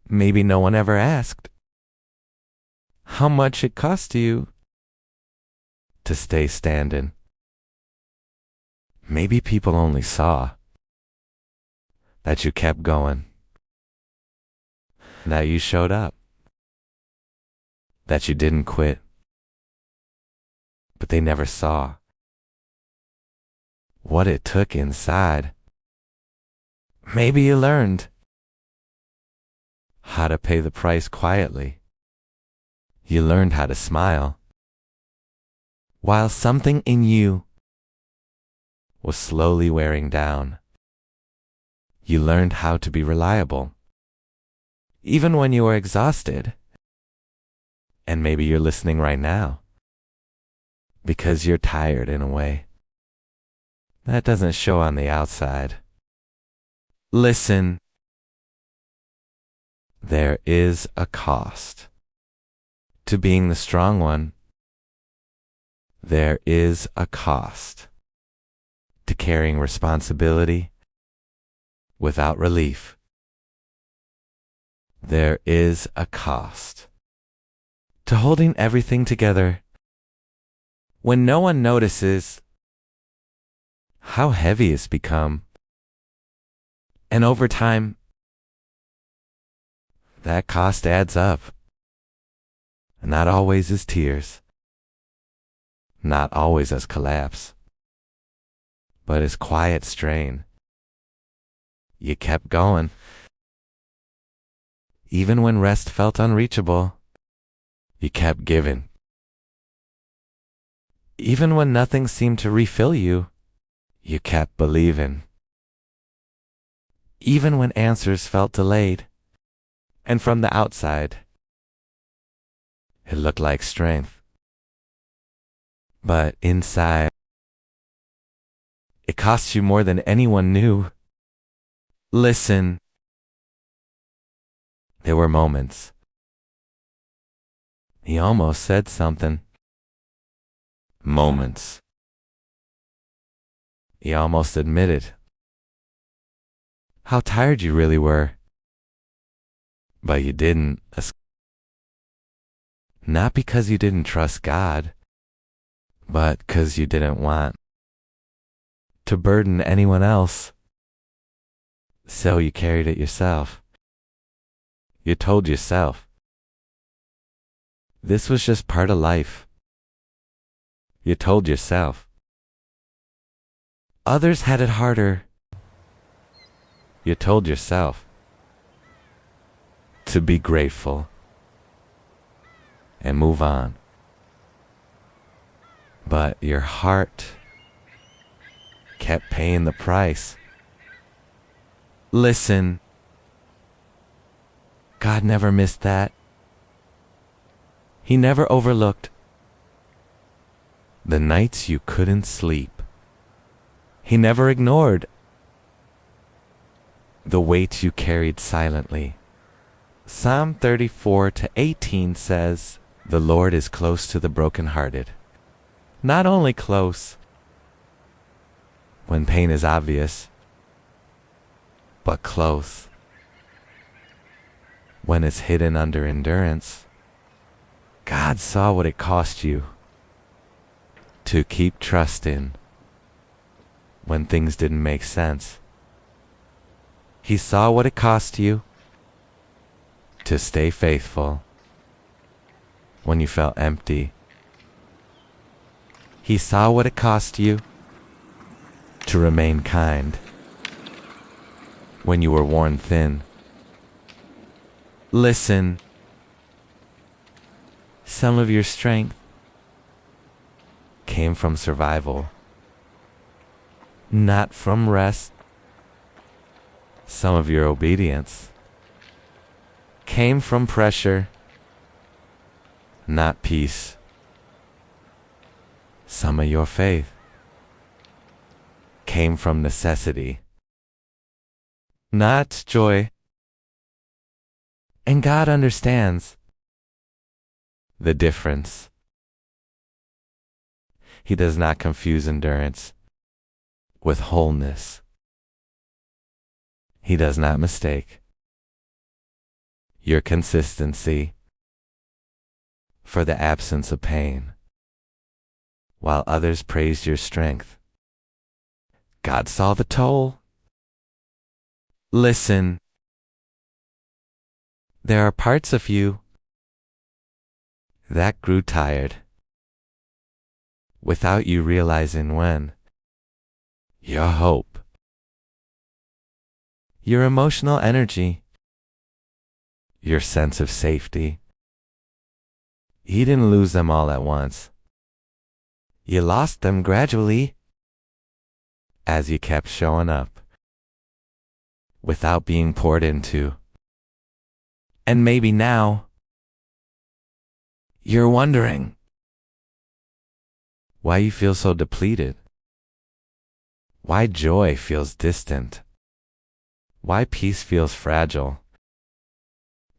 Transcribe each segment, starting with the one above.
Maybe no one ever asked how much it cost you to stay standing. Maybe people only saw that you kept going, that you showed up, that you didn't quit, but they never saw what it took inside. Maybe you learned how to pay the price quietly. You learned how to smile while something in you was slowly wearing down. You learned how to be reliable, even when you were exhausted. And maybe you're listening right now because you're tired in a way that doesn't show on the outside. Listen, there is a cost to being the strong one. There is a cost to carrying responsibility without relief. There is a cost to holding everything together when no one notices how heavy it's become. And over time, that cost adds up. Not always as tears, not always as collapse, but as quiet strain. You kept going. Even when rest felt unreachable, you kept giving. Even when nothing seemed to refill you, you kept believing. Even when answers felt delayed, and from the outside, it looked like strength. But inside, it cost you more than anyone knew. Listen, there were moments he almost said something. Moments he almost admitted how tired you really were. But you didn't. Not because you didn't trust God, but because you didn't want to burden anyone else. So you carried it yourself. You told yourself this was just part of life. You told yourself others had it harder. You told yourself to be grateful and move on. But your heart kept paying the price. Listen, God never missed that. He never overlooked the nights you couldn't sleep. He never ignored the weight you carried silently. Psalm 34:18 says, "The Lord is close to the brokenhearted." Not only close when pain is obvious, but close when it's hidden under endurance. God saw what it cost you to keep trusting when things didn't make sense. He saw what it cost you to stay faithful when you felt empty. He saw what it cost you to remain kind when you were worn thin. Listen, some of your strength came from survival, not from rest. Some of your obedience came from pressure, not peace. Some of your faith came from necessity, not joy. And God understands the difference. He does not confuse endurance with wholeness. He does not mistake your consistency, for the absence of pain, while others praised your strength. God saw the toll. Listen, there are parts of you that grew tired without you realizing when. Your hope, your emotional energy, your sense of safety. You didn't lose them all at once. You lost them gradually as you kept showing up without being poured into. And maybe now you're wondering why you feel so depleted, why joy feels distant, why peace feels fragile,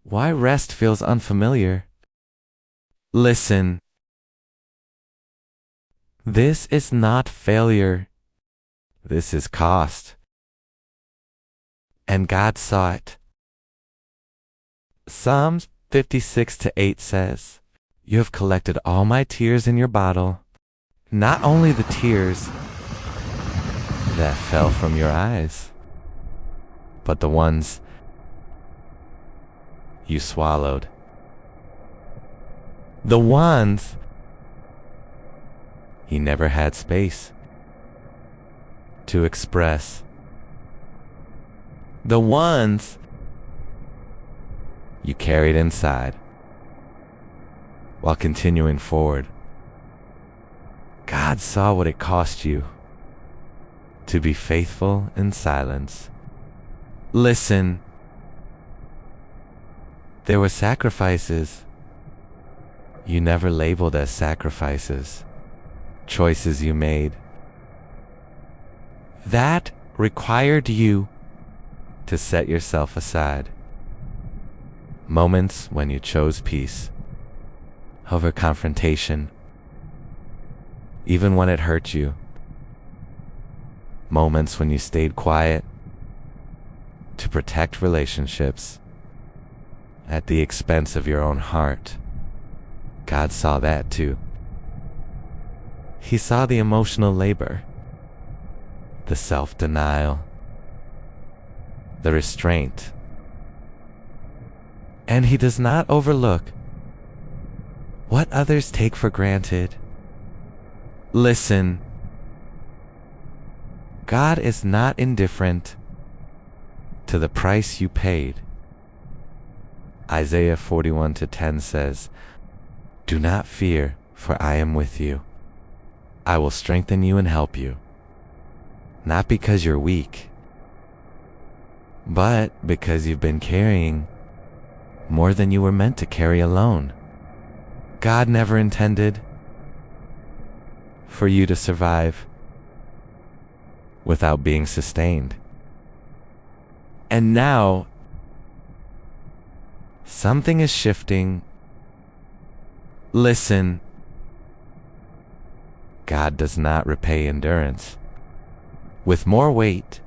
why rest feels unfamiliar. Listen, this is not failure. This is cost. And God saw it. Psalms 56:8 says, "You have collected all my tears in your bottle, not only the tears that fell from your eyes, but the ones you swallowed. The ones he never had space to express. The ones you carried inside while continuing forward. God saw what it cost you to be faithful in silence. Listen, there were sacrifices you never labeled as sacrifices, choices you made that required you to set yourself aside. Moments when you chose peace over confrontation, even when it hurt you. Moments when you stayed quiet to protect relationships at the expense of your own heart. God saw that too. He saw the emotional labor, the self-denial, the restraint. And he does not overlook what others take for granted. Listen, God is not indifferent to the price you paid. Isaiah 41:10 says, "Do not fear, for I am with you. I will strengthen you and help you. Not because you're weak, but because you've been carrying more than you were meant to carry alone." God never intended for you to survive without being sustained. And now, something is shifting. Listen, God does not repay endurance with more weight.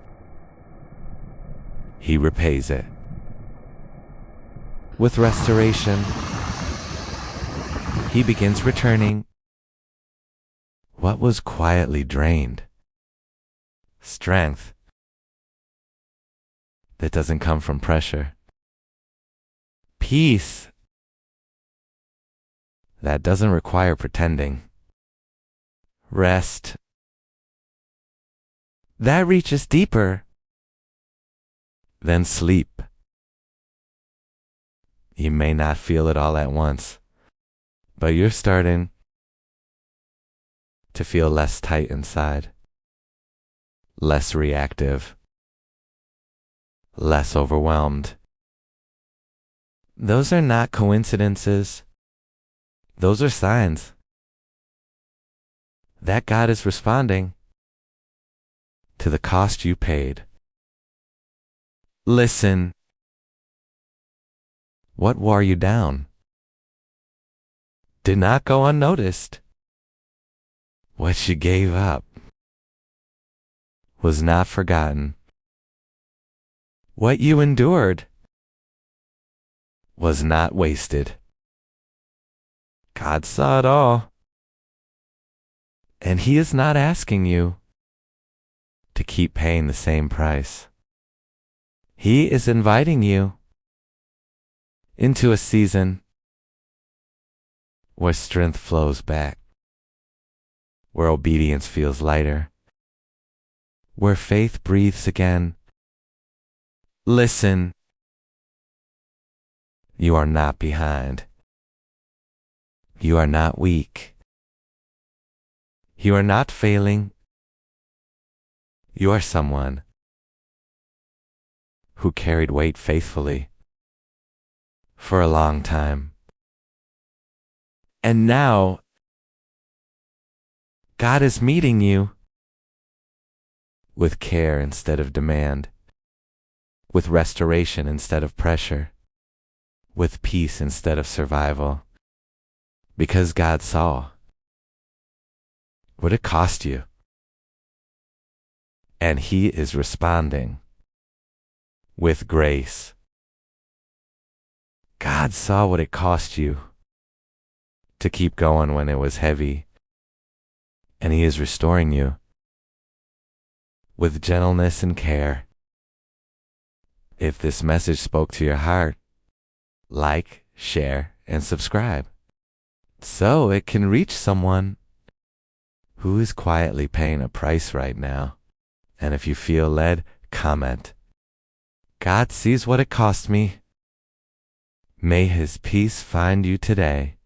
He repays it with restoration. He begins returning what was quietly drained. Strength that doesn't come from pressure. Peace that doesn't require pretending. Rest that reaches deeper than sleep. You may not feel it all at once, but you're starting to feel less tight inside, less reactive, less overwhelmed. Those are not coincidences. Those are signs that God is responding to the cost you paid. Listen, what wore you down did not go unnoticed. What you gave up was not forgotten. What you endured was not wasted. God saw it all. And He is not asking you to keep paying the same price. He is inviting you into a season where strength flows back, where obedience feels lighter, where faith breathes again. Listen, you are not behind. You are not weak. You are not failing. You are someone who carried weight faithfully for a long time. And now, God is meeting you with care instead of demand, with restoration instead of pressure, with peace instead of survival, because God saw what it cost you, and He is responding with grace. God saw what it cost you to keep going when it was heavy, and He is restoring you with gentleness and care. If this message spoke to your heart, like, share, and subscribe so it can reach someone who is quietly paying a price right now. And if you feel led, comment. God sees what it cost me. May His peace find you today.